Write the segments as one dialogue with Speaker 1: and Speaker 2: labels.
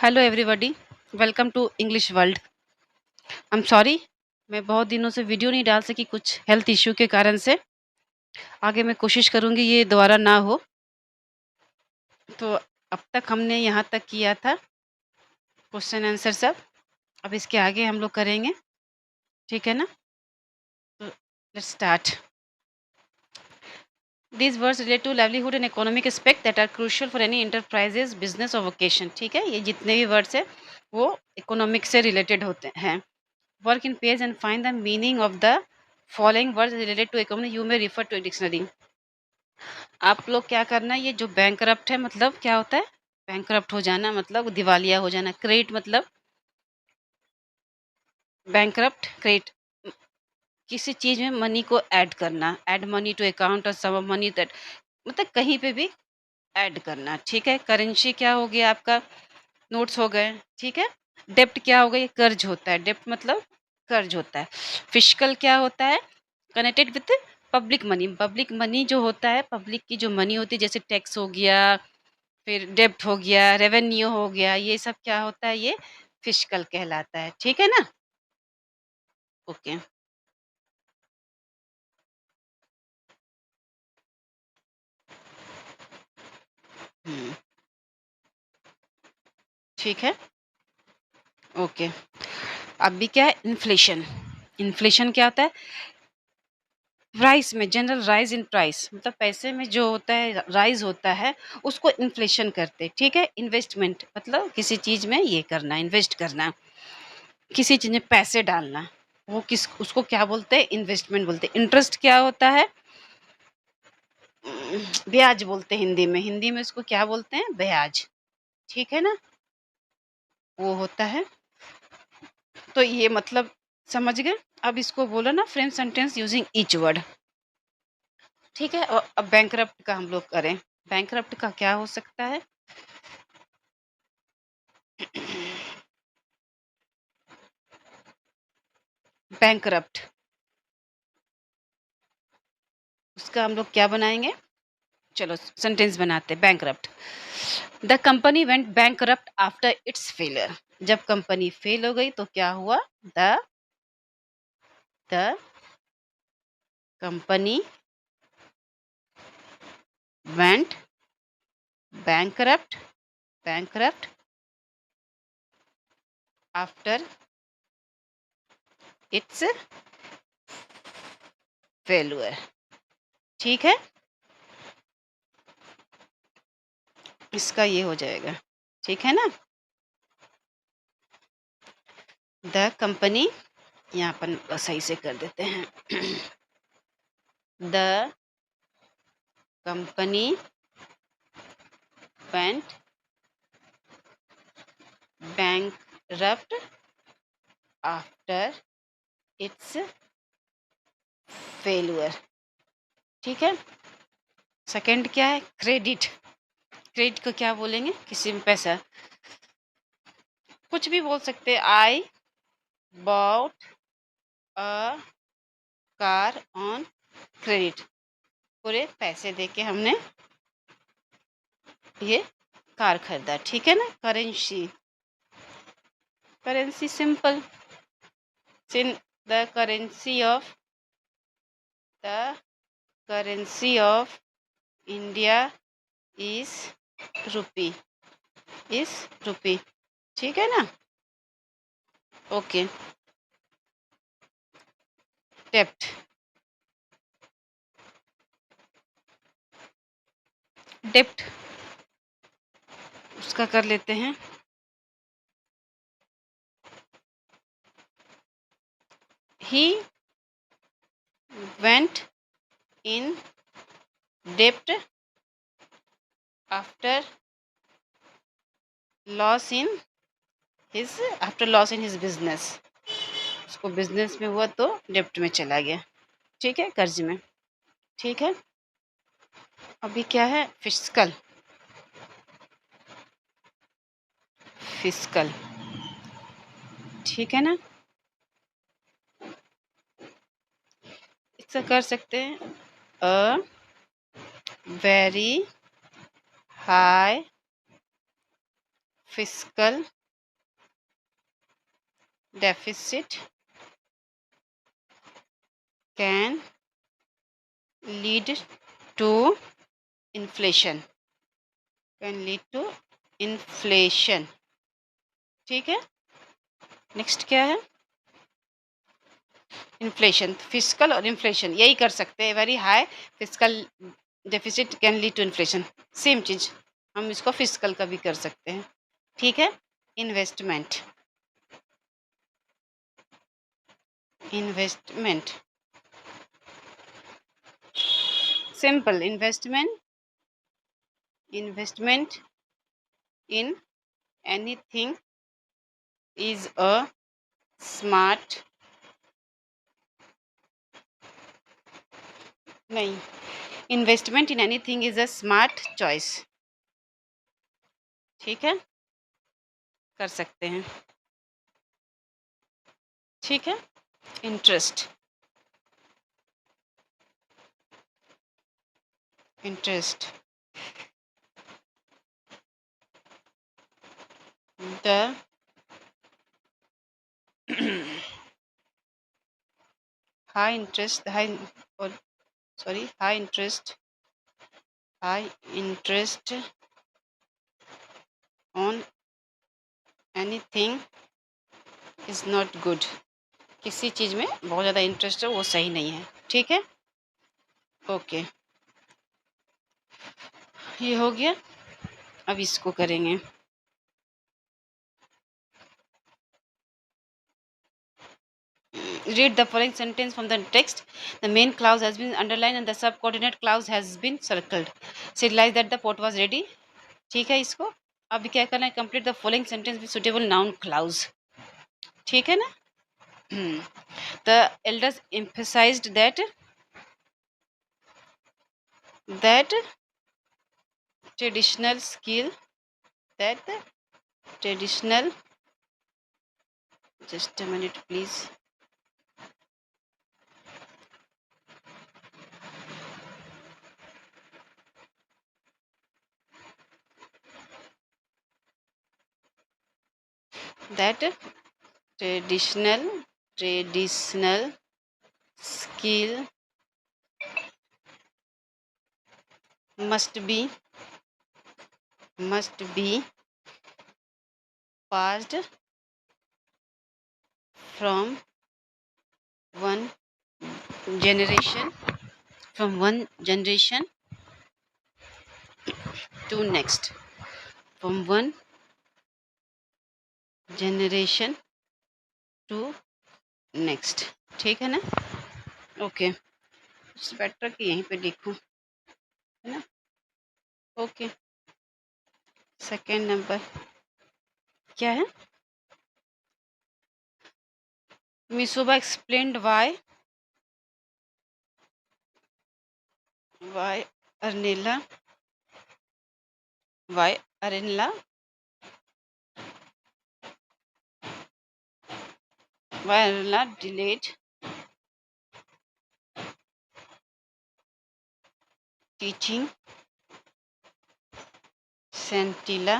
Speaker 1: Hello everybody, welcome to English world. I am sorry, मैं बहुत दिनों से वीडियो नहीं डाल सकी कुछ हेल्थ इश्यू के कारण से। आगे मैं कोशिश करूँगी ये दोबारा ना हो। तो अब तक हमने यहाँ तक किया था क्वेश्चन आंसर सब। अब इसके आगे हम लोग करेंगे, ठीक है ना? तो let's start. These words relate to livelihood and economic aspect that are crucial for any enterprises, business or vocation. ठीक है, ये जितने भी वर्ड्स है वो इकोनॉमिक से रिलेटेड होते हैं। Work in page and find the meaning of the following words related to economy. You may refer to a dictionary. आप लोग क्या करना है, ये जो बैंकरप्ट है मतलब क्या होता है? बैंकरप्ट हो जाना मतलब दिवालिया हो जाना। क्रेडिट मतलब बैंकरप्ट क्रेडिट, किसी चीज में मनी को ऐड करना, ऐड मनी टू अकाउंट और सम मनी दैट, मतलब कहीं पे भी ऐड करना। ठीक है। करेंसी क्या हो गया आपका? नोट्स हो गए। ठीक है। डेप्ट क्या हो गया? ये कर्ज होता है। डेप्ट मतलब कर्ज होता है। फिस्कल क्या होता है? Connected with public money. Public money जो होता है, पब्लिक की जो मनी होती है, जैसे टैक्स हो गया, फिर डेप्ट हो गया, रेवेन्यू हो गया, ये सब क्या होता है? ये फिस्कल कहलाता है। ठीक है ना? ओके। हम्म, ठीक है। ओके। अभी क्या है? इन्फ्लेशन। इन्फ्लेशन क्या होता है? प्राइस में जनरल राइज इन प्राइस, मतलब पैसे में जो होता है राइज होता है, उसको इन्फ्लेशन करते हैं। ठीक है। इन्वेस्टमेंट मतलब किसी चीज में ये करना, इन्वेस्ट करना, किसी चीज में पैसे डालना, वो किस उसको क्या बोलते हैं? इन्वेस्टमेंट बोलते हैं। इंटरेस्ट क्या होता है? ब्याज बोलते हैं हिंदी में। हिंदी में उसको क्या बोलते हैं? ब्याज। ठीक है ना? वो होता है। तो ये मतलब समझ गए? अब इसको बोलो ना frame sentence using each word. ठीक है। और अब बैंकरप्ट का हम लोग करें। बैंकरप्ट का क्या हो सकता है? बैंकरप्ट, उसका हम लोग क्या बनाएंगे? चलो सेंटेंस बनाते हैं। Bankrupt. The company went bankrupt after it's failure. जब कंपनी फेल हो गई तो क्या हुआ? The the company went bankrupt bankrupt after it's failure. ठीक है। इसका ये हो जाएगा। ठीक है ना? द कंपनी, यहाँ पर सही से कर देते हैं। The company went bankrupt after it's failure. ठीक है। सेकंड क्या है? क्रेडिट। क्रेडिट को क्या बोलेंगे? किसी में पैसा, कुछ भी बोल सकते हैं। I bought a car on credit. पूरे पैसे देके हमने ये कार खरीदा। ठीक है ना? Currency, currency simple. Since the currency of the currency of India is rupee, is rupee. ठीक है ना? ओके। डेप्ट, डेप्ट उसका कर लेते हैं। ही वेंट इन डेप्ट after loss in his after loss in his business. उसको बिजनेस में हुआ तो डेप्ट में चला गया। ठीक है, कर्ज में। ठीक है। अभी क्या है? फिस्कल। फिस्कल। ठीक है ना? इसका कर सकते हैं a very high fiscal deficit can lead to inflation, can lead to inflation। ठीक है, नेक्स्ट क्या है? इन्फ्लेशन, फिजिकल और इन्फ्लेशन यही कर सकते हैं। Very high physical deficit can lead to inflation, same चीज हम इसको फिजिकल का भी कर सकते हैं। ठीक है, investment, investment simple, investment, investment in anything is a smart, नहीं, investment in anything is a smart choice. ठीक है, कर सकते हैं। ठीक है, interest, interest the high interest, or sorry, high interest on anything is not good। किसी चीज में बहुत ज्यादा इंटरेस्ट है वो सही नहीं है। ठीक है, ओके, ये हो गया। अब इसको करेंगे। Read the following sentence from the text. The main clause has been underlined and the subordinate clause has been circled. Say like that the pot was ready। ठीक है, इसको अब क्या करना है? Complete the following sentence with suitable noun clause. ठीक है ना? The elders emphasized that traditional skill, that traditional, just a minute please, that traditional skill must be passed from one generation to next, from one generation to next। ठीक है ना? Okay, it's better कि यहीं पे लिखूं, है ना? Okay, second number क्या है? मिसोबा एक्सप्लेन्ड वाई अर्नेला delayed teaching Scintilla,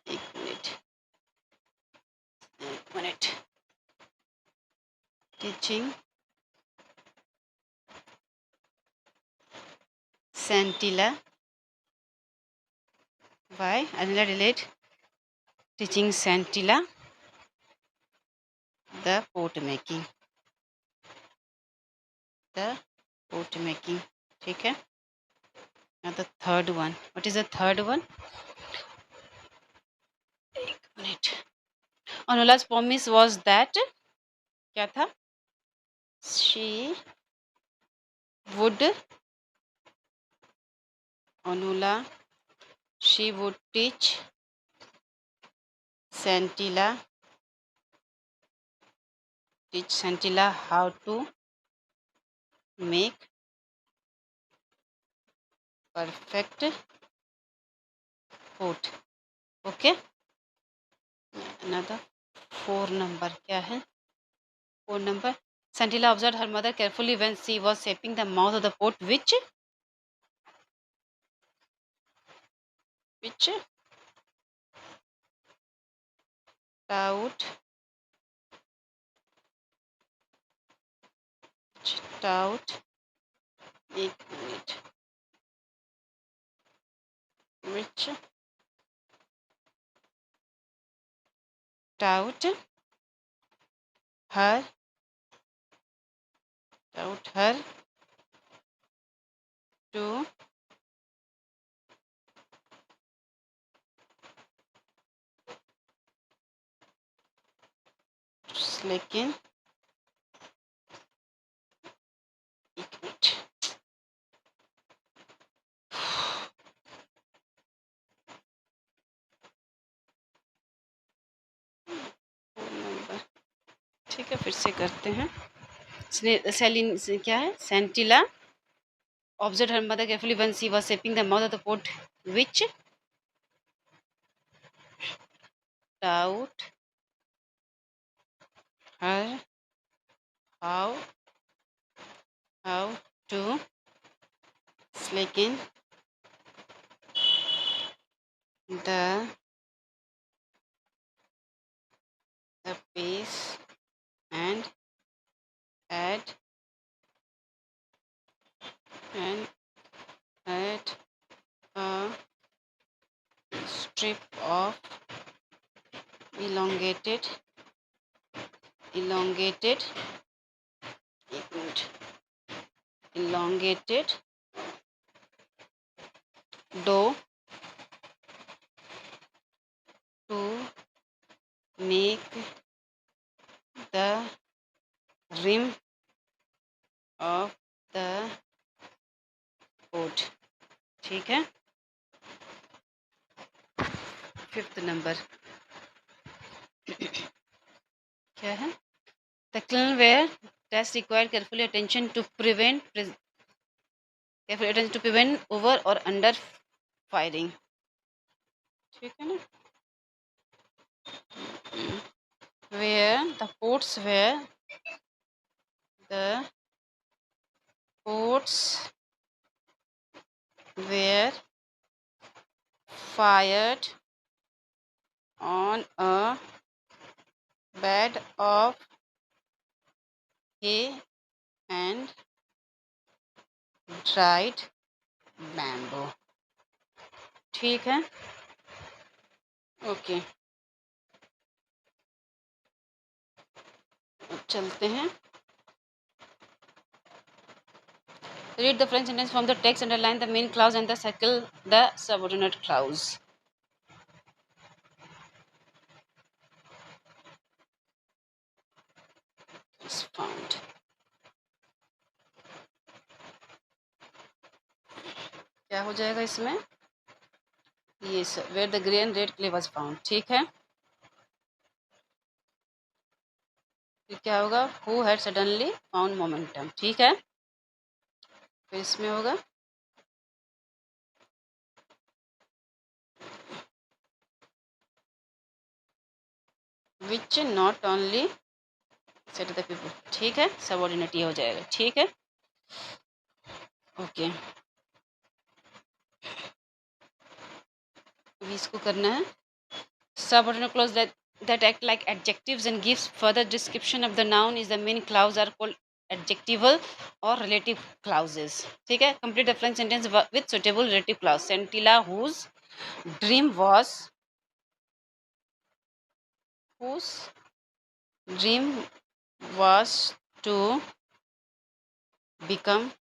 Speaker 1: एक minute, teaching Scintilla, why Arnella delayed teaching Scintilla the pot making, ठीक है। now the third one, what is the third one? एक minute, Anula's promise was that क्या था? she would teach Scintilla how to make perfect pot। Okay, another 4 number क्या है? 4 number, Scintilla observed her mother carefully when she was shaping the mouth of the pot, which Tout, tout, एक minute, which tout her, tout her to लेकिन एक minute, phone number, ठीक है फिर से करते हैं। सेलिन क्या है, सेंटिला observed her mother carefully when she was shaping the mouth of the pot, which taught her how to slacken the pace and add and add a strip of elongated एक minute, elongated dough to make the rim of the pot, ठीक है। Fifth number क्या है, the clean wear test required careful attention to prevent over or under firing, ठीक है ना। where the pots were fired on a bed of hay and dried bamboo, ठीक है। Okay, अब चलते हैं। Read the French sentence from the text, underline the main clause and circle the subordinate clause. Is found. क्या हो जाएगा इसमें, ये where the grey and red clay was found, ठीक है। फिर क्या होगा, who had suddenly found momentum, ठीक है। फिर इसमें होगा which not only said the people, ठीक है, सबऑर्डिनेट ये हो जाएगा, ठीक है। ओके, अभी इसको करना है। Subordinate clause that act like adjectives and gives further description of the noun is the main clause are called adjectival or relative clauses, ठीक है। Complete the French sentence with suitable relative clause. Scintilla whose dream was to become,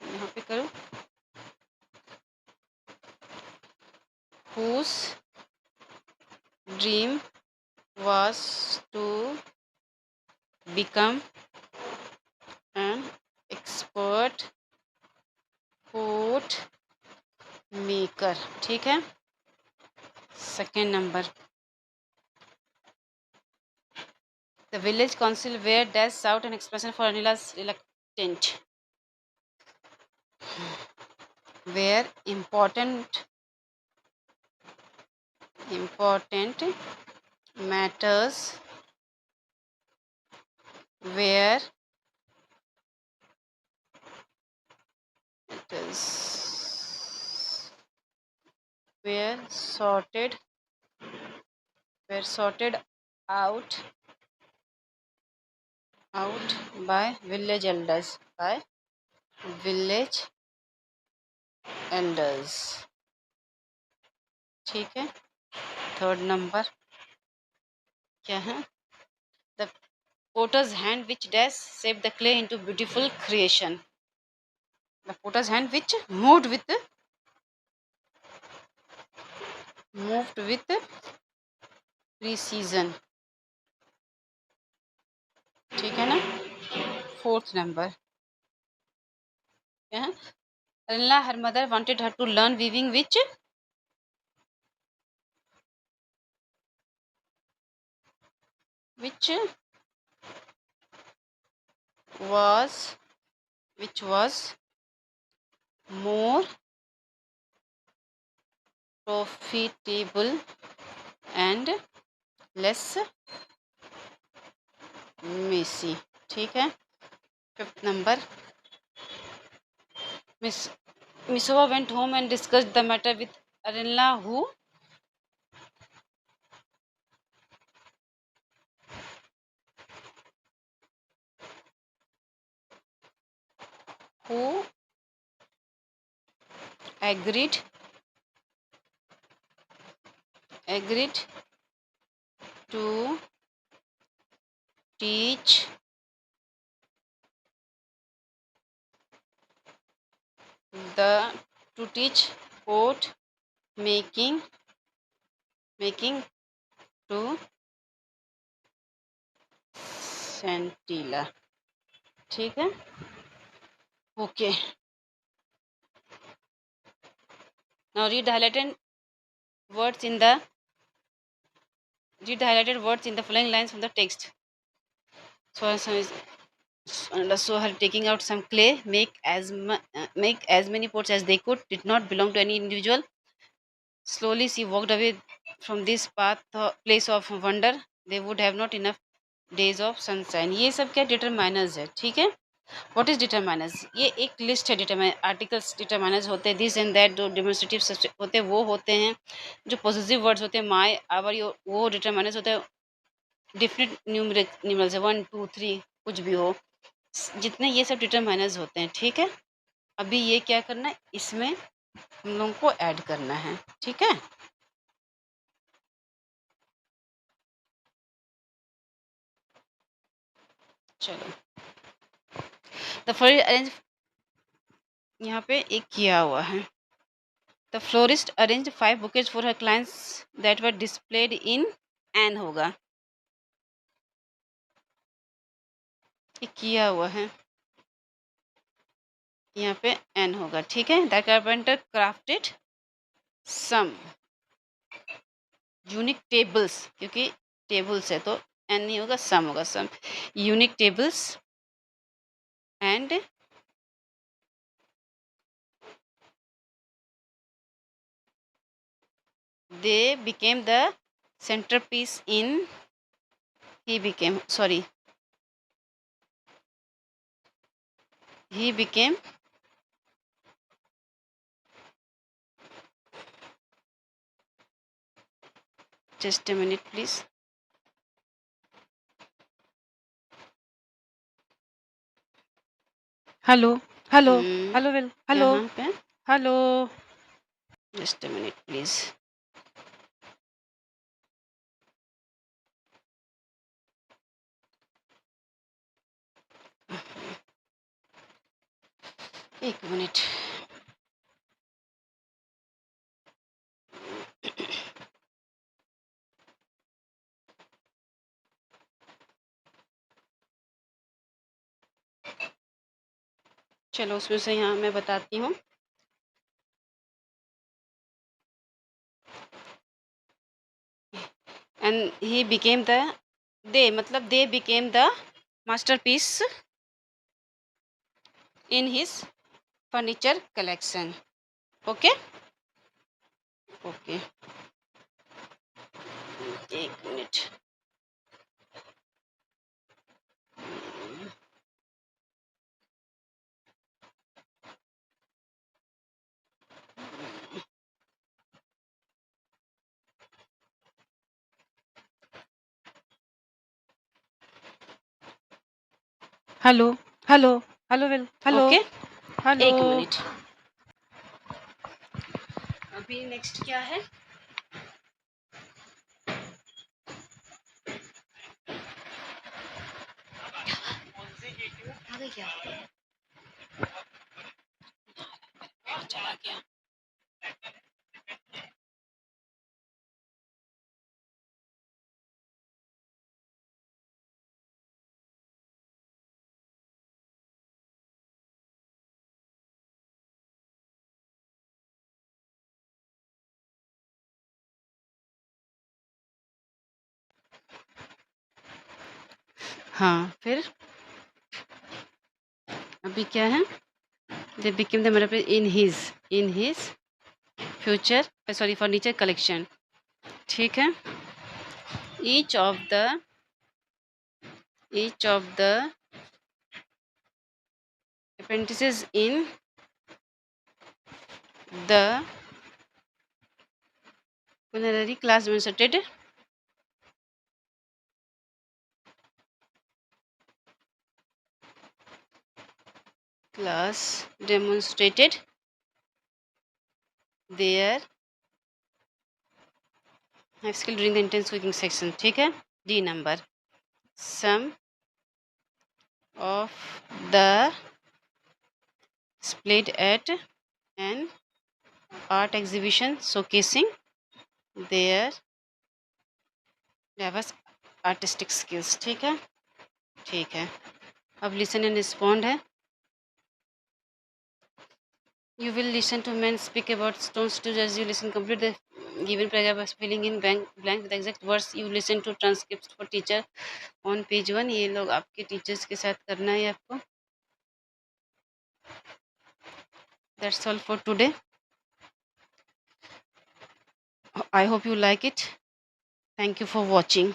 Speaker 1: यहाँ पे करो, whose dream was to become an expert pot maker, ठीक है। Second number, the village council were dash out an expression for Anila's reluctant, where important matters were were sorted were sorted out out by village village elders। ठीक है। Third number क्या है? The potter's hand which dash shaped the clay into beautiful creation। The potter's hand which moved with precision। ठीक है ना। Fourth number क्या है? Arilla, her mother wanted her to learn weaving which was more profitable and less messy। ठीक है। Fifth number miss Misova went home and discussed the matter with Arilla, who agreed to teach the to teach pot making to Santilla। ठीक है। Okay. Now words in the read the highlighted words in the following lines from the text। So her taking out some clay, make as many pots as they could, did not belong to any individual। Slowly she walked away from this place of wonder। They would have not enough days of sunshine। ये सब क्या determiners है। ठीक है। What is determiners? ये एक list है। Articles determiners होते हैं। दिस एंड दैट जो डेमोन्स्ट्रेटिव होते हैं वो होते हैं। जो पॉजिटिव वर्ड्स होते हैं माई आवर वो डिटरमाइनर्स होते हैं। डिफरेंट न्यूमरल्स है 1 2 3 कुछ भी हो, जितने ये सब डिटरमाइनर्स होते हैं। ठीक है। अभी ये क्या करना है, इसमें हम लोगों को ऐड करना है। ठीक है। चलो द फ्लोरिस्ट अरेंज यहाँ पे एक किया हुआ है। The florist arrange 5 bouquets for her clients that were displayed in an होगा। ये किया हुआ है यहाँ पे एन होगा। ठीक है। The carpenter crafted some unique tables, क्योंकि टेबल्स है तो एन नहीं होगा, सम होगा। Some unique tables and they became the centerpiece in he became just a minute please।
Speaker 2: Hello hello hello well hello
Speaker 1: यहाँ पे
Speaker 2: hello
Speaker 1: just a minute please। एक minute. चलो उसमें से यहाँ मैं बताती हूँ। एंड ही बिकेम द मतलब they became the masterpiece in his furniture collection. Okay okay. एक minute.
Speaker 2: Hello hello hello well hello
Speaker 1: okay,
Speaker 2: hello
Speaker 1: 1 minute. अभी नेक्स्ट क्या है? आ गई क्या? चला गया। हाँ, फिर अभी क्या है? दे बिकेम द मतलब in his future sorry furniture collection. ठीक है। Each of the each of the apprentices in the culinary class demonstrated their skill during the intense cooking section. ठीक है। D number, some of the displayed at an art exhibition showcasing their diverse artistic skills. ठीक है। ठीक है। अब listen and respond है। You will listen to men speak about stones to as you listen. Complete the given paragraph filling in blank with exact words. You listen to transcripts for teacher on page 1. ये लोग आपके teachers के साथ करना है आपको. That's all for today. I hope you like it. Thank you for watching.